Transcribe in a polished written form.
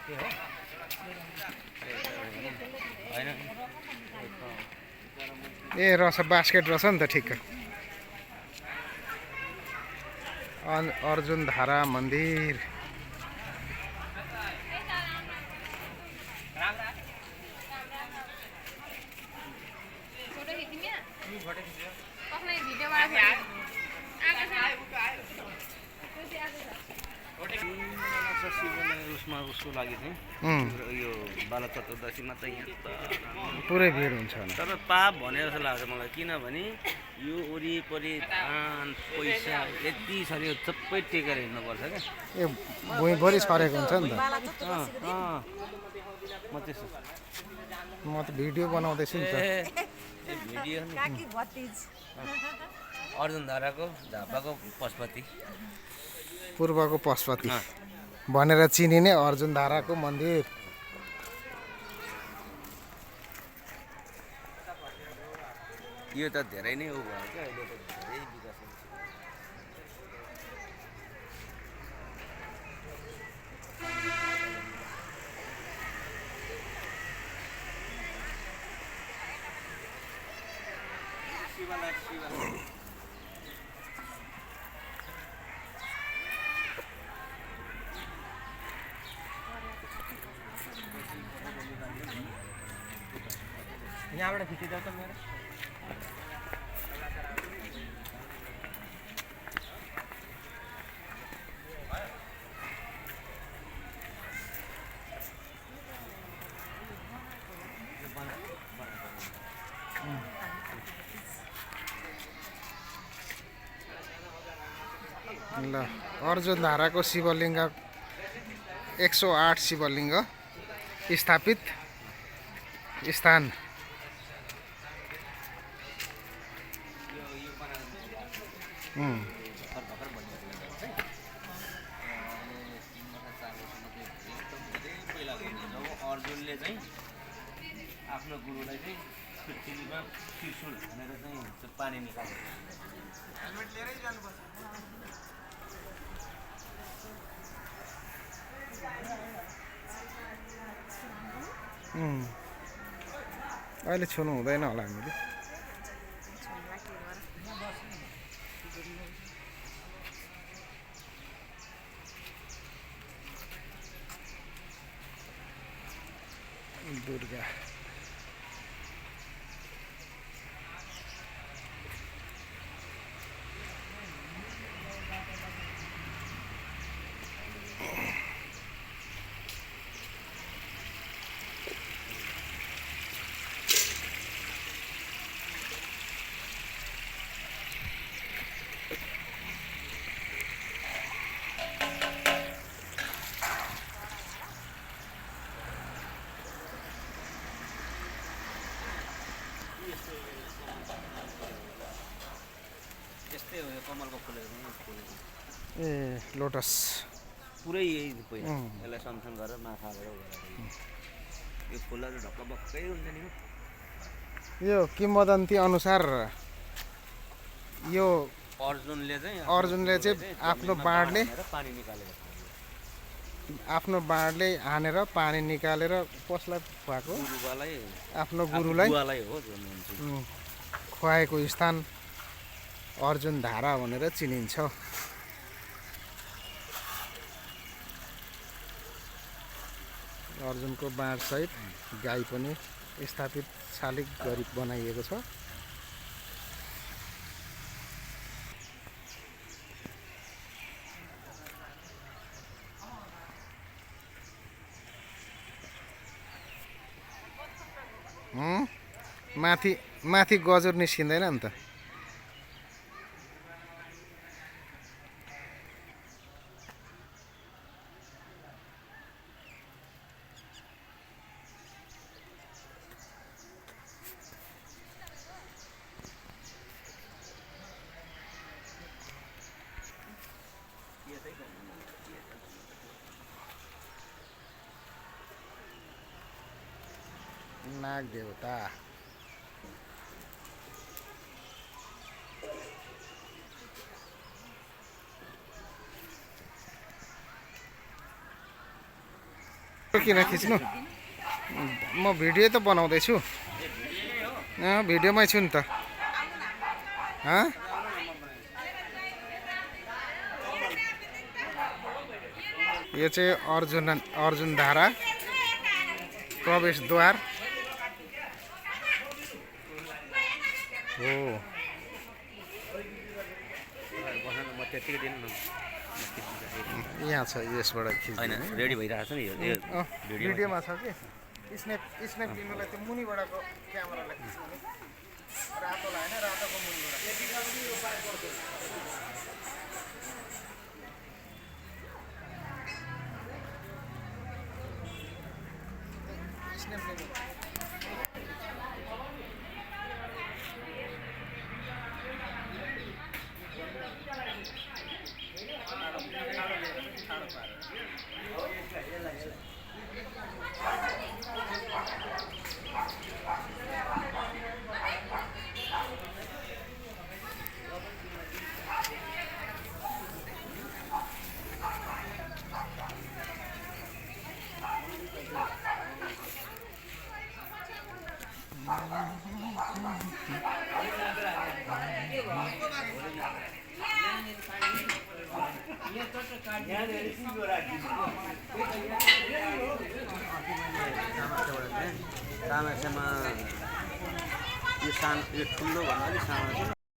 ए रहेछ बास्केट रहेछ नि त ठिक्क अर्जुन धारा मन्दिर उसको लागि चाहिँ यो बाल चतुर्दशीमा चाहिँ यहाँ पुरै भिड हुन्छ तर पाप भनेर जस्तो लाग्छ मलाई किनभने यो वरिपरि धान पैसा यति छ यो सबै टेकेर हिँड्नुपर्छ क्या यो भुइँभरि सरेको हुन्छ नि त म त्यसो म त भिडियो बनाउँदैछु नि त भिडियो अर्जुन धाराको झापाको पशुपति पूर्वको पशुपति भनेर चिनिने अर्जुन धाराको मन्दिर यो त धेरै नै उ भयो क्या अहिले त धेरै विकास यहाँबाट खिचिदेऊ त मेरो ल अर्जुन धाराको शिवलिङ्ग 108 शिवलिङ्ग स्थापित स्थान अर्जुनले चाहिँ आफ्नो गुरुलाई चाहिँ पृथ्वीमा त्रिशूल भनेर चाहिँ त्यो पानी निकाल्यो अहिले छुनु हुँदैन होला हामीले दुर्गा यस्तै हो यो कमलको फुलहरू ए लोटस पुरै यही पहिला यसलाई समसन गरेर माथाबाट यो फुलहरू ढक्कबक्कै हुन्छ नि यो किंवदन्ती अनुसार यो अर्जुनले चाहिँ आफ्नो बाणले पानी निकालेको आफ्नो बाणले हानेर पानी निकालेर कसलाई खुवाएको गुरुबालाई आफ्नो गुरुलाई हो खुवाएको स्थान अर्जुन धारा भनेर चिनिन्छ अर्जुनको बाणसहित गाई पनि स्थापित शालिग गरी बनाइएको छ माथि गजुर निस्किँदैन नि त नाग देवता किन खिच्नु म भिडियो त बनाउँदैछु भिडियोमै छु नि त यो चाहिँ अर्जुनधारा प्रवेशद्वार हो यहाँ छ यसबाट खिच्नु रेडी भइरहेको छ नि यो भिडियोमा छ कि स्न्याप लिनुलाई त्यो मुनिबाटको क्यामेरालाई खिच्नु नि रातोलाई होइन रातोको मुनिबाट स्न्याप लिनु कामाख्यामा यो ठुलो भन्दा अलिक सानो